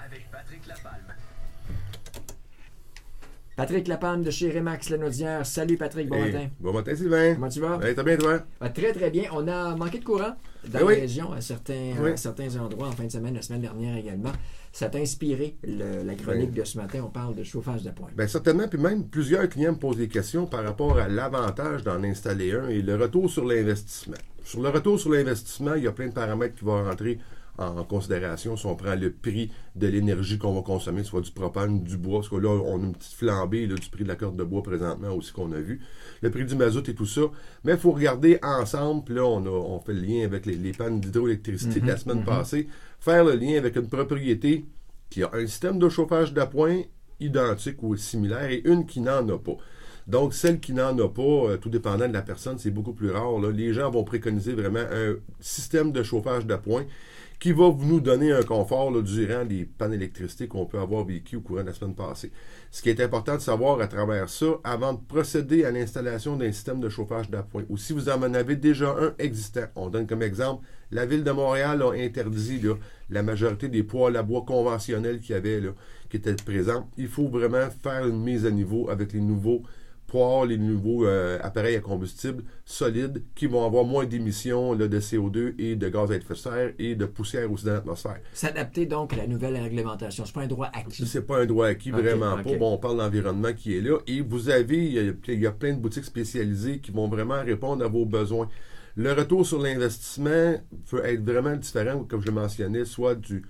avec Patrick Lapalme. Patrick Lapalme de chez Remax Lanaudière. Salut Patrick, bon matin. Bon matin Sylvain. Comment tu vas? T'as bien toi? Très très bien. On a manqué de courant dans la région à certains endroits en fin de semaine, la semaine dernière également. Ça t'a inspiré la chronique de ce matin. On parle de chauffage d'appoint. Bien certainement, puis même plusieurs clients me posent des questions par rapport à l'avantage d'en installer un et le retour sur l'investissement. Sur le retour sur l'investissement, il y a plein de paramètres qui vont rentrer en considération si on prend le prix de l'énergie qu'on va consommer, soit du propane, du bois, parce que là, on a une petite flambée là, du prix de la corde de bois présentement aussi qu'on a vu, le prix du mazout et tout ça. Mais il faut regarder ensemble, puis là, on fait le lien avec les pannes d'hydroélectricité de la semaine passée, faire le lien avec une propriété qui a un système de chauffage d'appoint identique ou similaire et une qui n'en a pas. Donc, celle qui n'en a pas, tout dépendant de la personne, c'est beaucoup plus rare. Là. Les gens vont préconiser vraiment un système de chauffage d'appoint qui va nous donner un confort là, durant les pannes d'électricité qu'on peut avoir vécues au courant de la semaine passée. Ce qui est important de savoir à travers ça, avant de procéder à l'installation d'un système de chauffage d'appoint, ou si vous en avez déjà un existant, on donne comme exemple, la Ville de Montréal a interdit là, la majorité des poêles à bois conventionnels qu'il y avait, là, qui étaient présents. Il faut vraiment faire une mise à niveau avec les nouveaux poêles, les nouveaux appareils à combustible solides qui vont avoir moins d'émissions là, de CO2 et de gaz à effet de serre et de poussière aussi dans l'atmosphère. S'adapter donc à la nouvelle réglementation. C'est pas un droit acquis. C'est pas un droit acquis, vraiment pas. Bon, on parle de l'environnement qui est là. Et vous avez, il y a plein de boutiques spécialisées qui vont vraiment répondre à vos besoins. Le retour sur l'investissement peut être vraiment différent, comme je le mentionnais, soit du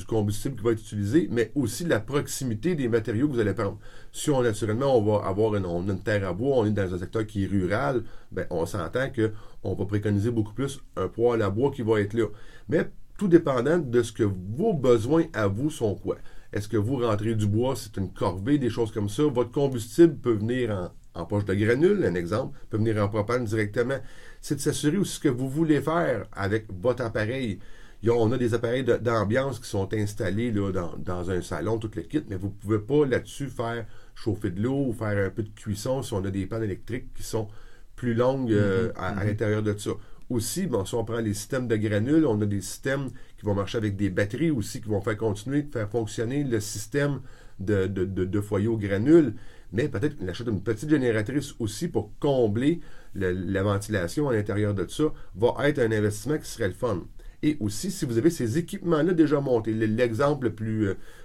combustible qui va être utilisé, mais aussi de la proximité des matériaux que vous allez prendre. Si naturellement, on va avoir une terre à bois, on est dans un secteur qui est rural, ben, on s'entend qu'on va préconiser beaucoup plus un poêle à bois qui va être là. Mais tout dépendant de ce que vos besoins à vous sont quoi. Est-ce que vous rentrez du bois, c'est une corvée, des choses comme ça. Votre combustible peut venir en poche de granules, un exemple, peut venir en propane directement. C'est de s'assurer aussi ce que vous voulez faire avec votre appareil. On a des appareils d'ambiance qui sont installés là, dans un salon, tout le kit, mais vous ne pouvez pas là-dessus faire chauffer de l'eau ou faire un peu de cuisson si on a des pannes électriques qui sont plus longues à l'intérieur de ça. Aussi, bon, si on prend les systèmes de granules, on a des systèmes qui vont marcher avec des batteries aussi, qui vont faire continuer de faire fonctionner le système de foyer aux granules, mais peut-être qu'on achète une petite génératrice aussi pour combler la ventilation à l'intérieur de ça, va être un investissement qui serait le fun. Et aussi, si vous avez ces équipements-là déjà montés, l'exemple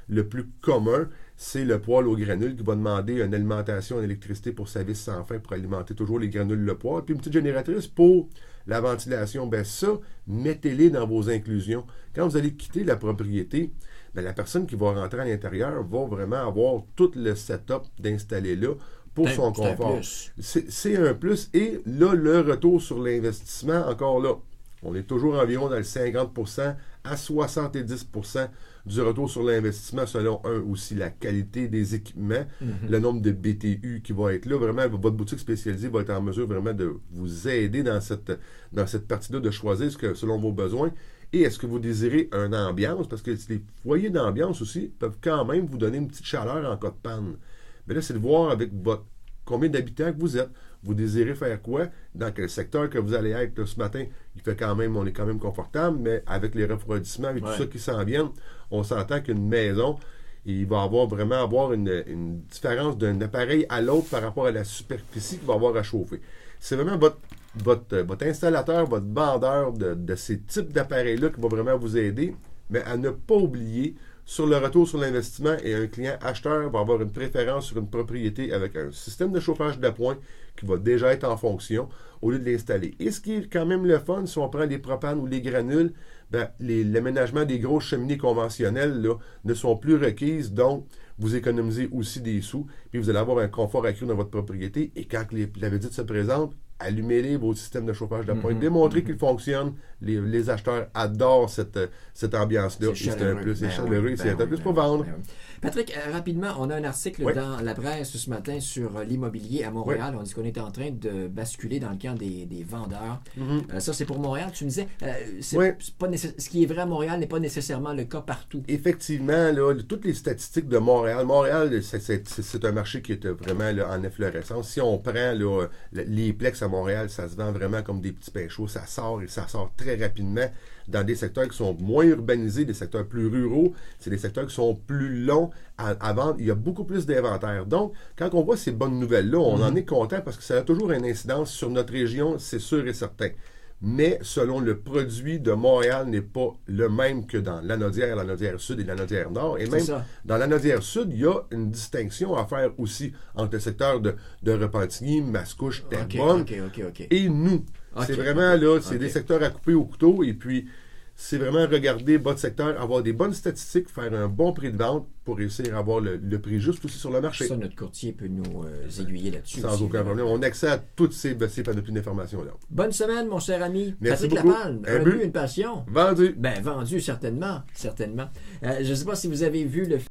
le plus commun, c'est le poêle aux granules qui va demander une alimentation en électricité pour sa vis sans fin pour alimenter toujours les granules le poêle. Puis une petite génératrice pour la ventilation. Bien ça, mettez-les dans vos inclusions. Quand vous allez quitter la propriété, bien, la personne qui va rentrer à l'intérieur va vraiment avoir tout le setup d'installer là pour son confort. C'est un plus. Et là, le retour sur l'investissement, encore là, on est toujours environ dans le 50% à 70% du retour sur l'investissement selon aussi la qualité des équipements, le nombre de BTU qui va être là. Vraiment, votre boutique spécialisée va être en mesure vraiment de vous aider dans cette partie-là de choisir selon vos besoins. Et est-ce que vous désirez une ambiance? Parce que les foyers d'ambiance aussi peuvent quand même vous donner une petite chaleur en cas de panne. Mais là, c'est de voir avec combien d'habitants que vous êtes. Vous désirez faire quoi? Dans quel secteur que vous allez être là, ce matin? On est quand même confortable, mais avec les refroidissements et tout ça qui s'en viennent, on s'entend qu'une maison, il va vraiment avoir une différence d'un appareil à l'autre par rapport à la superficie qu'il va avoir à chauffer. C'est vraiment votre installateur, votre vendeur de ces types d'appareils-là qui va vraiment vous aider, mais à ne pas oublier sur le retour sur l'investissement et un client acheteur va avoir une préférence sur une propriété avec un système de chauffage d'appoint qui va déjà être en fonction au lieu de l'installer. Et ce qui est quand même le fun, si on prend les propanes ou les granules, ben, l'aménagement des grosses cheminées conventionnelles là, ne sont plus requises, donc vous économisez aussi des sous, puis vous allez avoir un confort accru dans votre propriété. Et quand la visite se présente, allumez-les, vos systèmes de chauffage d'appoint, démontrez qu'ils fonctionnent. Les acheteurs adorent cette ambiance-là. C'est un plus, c'est chaleureux, c'est un plus pour vendre. Patrick, rapidement, on a un article dans la presse ce matin sur l'immobilier à Montréal. On dit qu'on est en train de basculer dans le camp des vendeurs. Ça, c'est pour Montréal. Tu me disais, ce qui est vrai à Montréal n'est pas nécessairement le cas partout. Effectivement, là, toutes les statistiques de Montréal, c'est un marché qui est vraiment là, en efflorescence. Si on prend là, les plex à Montréal, ça se vend vraiment comme des petits pains chauds. Ça sort et ça sort très rapidement dans des secteurs qui sont moins urbanisés, des secteurs plus ruraux. C'est des secteurs qui sont plus longs à vendre. Il y a beaucoup plus d'inventaire. Donc, quand on voit ces bonnes nouvelles-là, on en est content parce que ça a toujours une incidence sur notre région, c'est sûr et certain. Mais selon le produit de Montréal n'est pas le même que dans l'Anaudière Sud et l'Anaudière Nord. Et même dans l'Anaudière Sud, il y a une distinction à faire aussi entre le secteur de Repentigny, Mascouche, Terrebonne et nous. C'est vraiment là, c'est des secteurs à couper au couteau et puis c'est vraiment regarder votre secteur, avoir des bonnes statistiques, faire un bon prix de vente pour réussir à avoir le prix juste aussi sur le marché. Ça, notre courtier peut nous aiguiller là-dessus. Sans aucun problème. On a accès à toutes ces panoplies d'informations-là. Bonne semaine, mon cher ami. Merci Patrick beaucoup. Laballe, un but, une passion. Vendu. Ben, vendu, certainement. Je ne sais pas si vous avez vu le